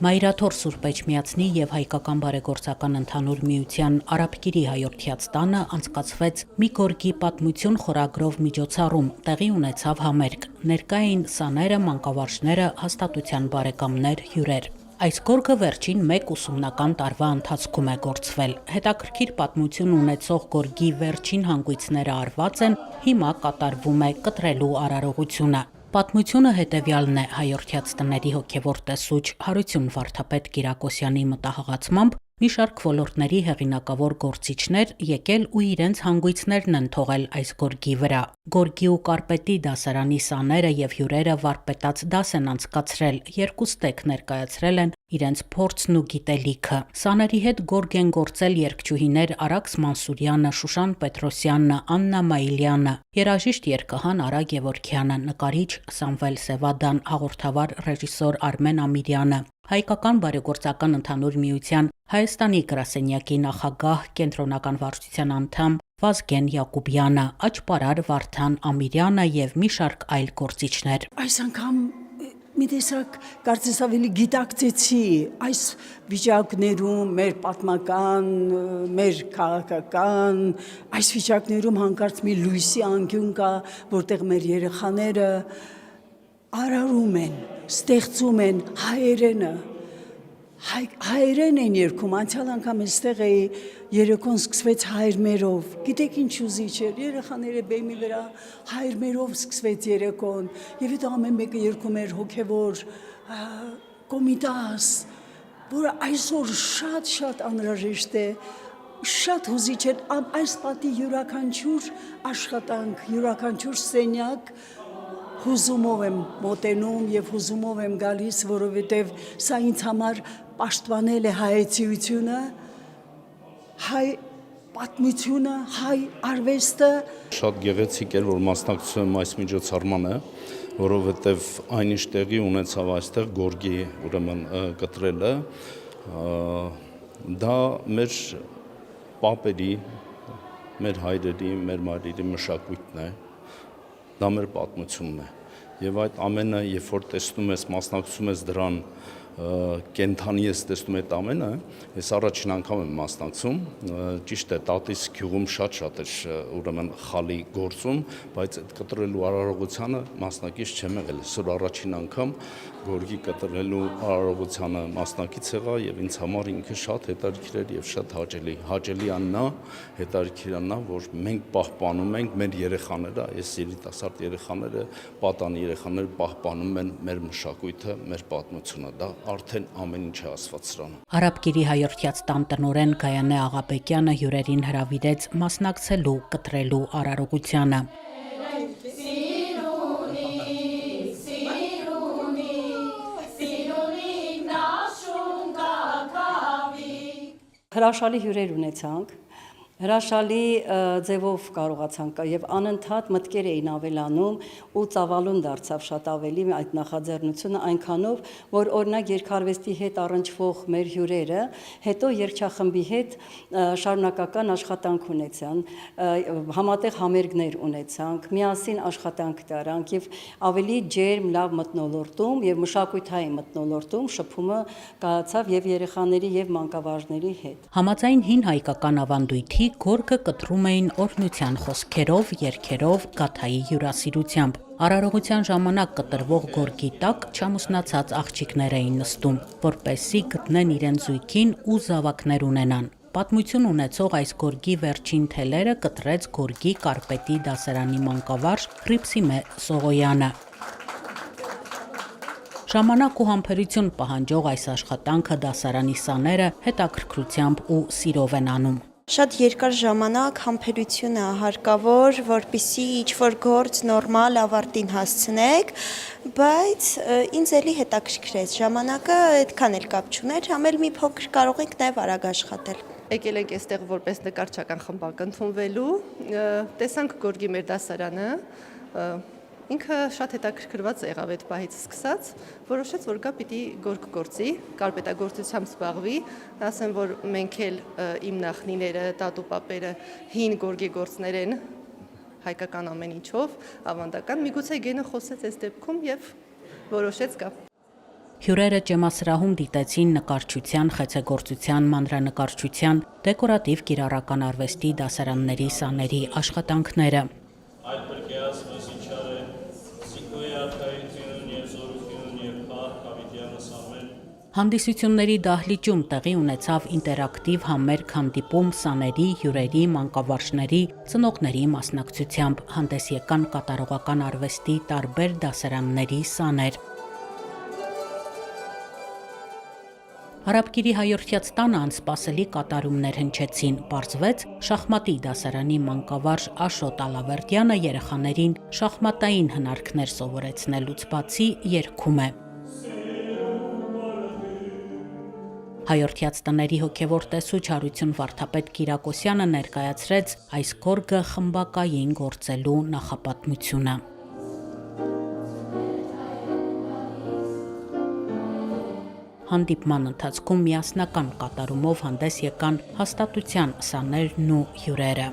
Մայրաթոր Սուրբ Էջմիածնի եւ Հայկական բարեգործական ընդհանուր միության Արաբկիրի հայորդյաց տանը անցկացվեց «Մի գորգի պատմություն» խորագրով միջոցառում, տեղի ունեցավ համերգ։ Ներկա էին սաները, մանկավարժները, հաստատության բարեկամներ, հյուրեր։ Այս գորգը վերջին մեկ ուսումնական տարվա ընթացքում է գործվել։ Հետաքրքիր պատմություն ունեցող գորգի վերջին հանգույցները արված են, հիմա կատարվում է կտրելու արարողությունը։ Պատմությունը հետևյալն է հայորդյաց տների հոգևոր տեսուչ Հարություն Վարդապետ Կիրակոսյանի մտահղացմամբ մի շարք ոլորտների հեղինակավոր գործիչներ եկել ու իրենց հանգույցներն են թողել այս գորգի վրա։ Գորգի ու կարպետի դասարանի սաները եւ հյուրերը վարպետաց դաս են անցկացրել, երկու ստեկ ներկայացրել են իրենց փորձն ու գիտելիքը։ Սաների հետ գորգ են գործել երգչուհիներ Արաքս Մանսուրյանը, Շուշան Պետրոսյանը, Աննա Մայիլյանը, երաժիշտ երգահան Արա Գևորգյանը, նկարիչ Սամվել Սևադան, հաղորդավար ռեժիսոր Արմեն Ամիրյանը, Հայկական բարեգործական ընդհանուր միության Հայաստանի գրասենյակի նախագահ, կենտրոնական վարչության անդամ Վազգեն Յակուբյանը, աճպարար Վարդան Ամիրյանը եւ մի շարք այլ գործիչներ։ Այս անգամ մի տեսակ կարծես ավելի գիտակցեցի այս վիճակներում մեր պատմական, մեր քաղաքական, այս վիճակներում հանկարծ մի լույսի անկյուն կա, որտեղ մեր երեխաները արարում են, ստեղծում են հայերենը, հայերեն են երգում, անցյալ անգամ այստեղ էի, երեկոն սկսվեց հայրմերով, գիտեք ինչ ուզիչ էր, երեխաները բեմի վրա հայրմերով սկսվեց երեկոն, եւ հետո ամեն մեկը երգում էր հոգևոր կոմիտաս, որը այսօր շատ անհրաժեշտ է, շատ հուզիչ էր, այս պատի յուրաքանչյուր աշխատանք, յուրաքանչյուր սենյակ հուզումով եմ մոտենում եւ հուզումով եմ գալիս, որովհետեւ սա ինձ համար պաշտպանել է հայեցիությունը, հայ պատմությունը, հայ արվեստը։ Շատ գեղեցիկ էր, որ մասնակցում եմ այս միջոցառմանը, որովհետեւ այնինչ տեղի ունեցավ այստեղ գորգի ուրեմն կտրելը, դա մեր պապերի, մեր հայրերի, մեր մայրերի մշակույթն է, դա մեր պատմությունն է։ Եվ այդ ամենը, երբ որ տեսնում ես, մասնակցում ես դրան, կենթանի ես տեսնում այդ ամենը, ես առաջին անգամ եմ մասնակցում, ճիշտ է, տատիս գյուղում շատ էր ուրեմն խալի գործում, բայց այդ կտրելու արարողությանը մասնակից չեմ եղել, այսօր առաջին անգամ գորգի կտրելու արարողությանը մասնակից եղա եւ ինձ համար ինքը շատ հետաքրքիր էր եւ շատ հետաքրքիր աննա, որ մենք պահպանում ենք մեր երեխաները, այս երիտասարդ երեխաները, պատանի երեխաները պահպանում են մեր մշակույթը, մեր պատմությունը, դա արդեն ամեն ինչ է ասված սրանում։ Արաբկիրի հայորդյաց տան տնօրեն Գայանե Աղաբեկյանը հյուրերին հրավիրեց մասնակցելու կտրելու արարողությանը։ Հրաշալի հյուրեր ունեցանք, հրաշալի ձևով կարողացանք եւ անընդհատ մտքեր էին ավելանում ու ծավալուն դարձավ շատ ավելի այդ նախաձեռնությունը այնքանով, որ օրինակ երկարվեստի հետ առնչվող մեր հյուրերը հետո երգչախմբի հետ շարունակական աշխատանք ունեցան, համատեղ համերգներ ունեցանք, միասին աշխատանք տարանք եւ ավելի ջերմ լավ մթնոլորտում եւ մշակութային մթնոլորտում շփումը կայացավ եւ երեխաների եւ մանկավարժների հետ։ Համաձայն հին հայկական ավանդույթի գորգը կտրում էին օրհնության խոսքերով, երգերով, գաթայի հյուրասիրությամբ։ Արարողության ժամանակ կտրվող գորգի տակ չամուսնացած աղջիկներ էին նստում, որպեսզի գտնեն իրենց զույգին ու զավակներ ունենան։ Պատմություն ունեցող այս գորգի վերջին թելերը կտրեց գորգի կարպետի դասարանի մանկավարժ Հռիփսիմե Սողոյանը։ Ժամանակ ու համբերություն պահանջող այս աշխատանքը դասարանի սաները հետաքրքրությամբ ու սիրով են անում։ Շատ երկար ժամանակ համբերություն է հարկավոր, որպեսզի ինչ-որ գործ նորմալ ավարտին հասցնեք, բայց ինձ էլի հետաքրքրեց, ժամանակը այդքան էլ կապ չուներ, համ էլ մի փոքր կարող ենք նաև արագ աշխատել։ Եկել ենք այստեղ որպես նկարչական խմբակ ընդունվելու, տեսանք գորգի մեր դասարանը, ինքը շատ հետաքրքրված եղավ այդ պահից սկսած, որոշեց, որ գա պիտի գորգ գործի, կարպետագործությամբ զբաղվի, ասեմ, որ մենք էլ իմ նախնիները, տատու-պապերը հին գորգի գործներ են, հայկական ամեն ինչով, ավանդական, միգուցե գենը խոսեց այս դեպքում եւ որոշեց գա։ Հյուրերը ջեմասրահում դիտեցին նկարչության, խեցեգործության, մանրանկարչության, դեկորատիվ կիրառական արվեստի դասարանների սաների աշխատանքները։ Այդ բրկեացնես ինչար է, սիկոյի արկայությունն և զորությունն և պարկ ավիտյանս ամեն։ Հանդիսությունների դահլիճում տեղի ունեցավ ինտերակտիվ համերգ հանդիպում սաների, հյուրերի, մանկավարժների, ծնողների մասնակցությամբ, հանդես եկան կատարողական արվեստի տարբեր դասարանների սաներ։ Արաբկիրի հայորդյաց տանը անսպասելի կատարումներ հնչեցին, պարզվեց շախմատի դասարանի մանկավարժ Աշոտ Ալավերդյանը երեխաներին շախմատային հնարքներ սովորեցնելուց բացի երգում է։ Հայորդյաց տների հոգևոր տեսուչ Հարություն Վարդապետ Կիրակոսյանը ներկայացրեց այս գորգը խմբակային գործելու նախապատմությունը։ Հանդիպման ընթացքում միասնական կատարումով հանդես եկան հաստատության սաներն ու հյուրերը։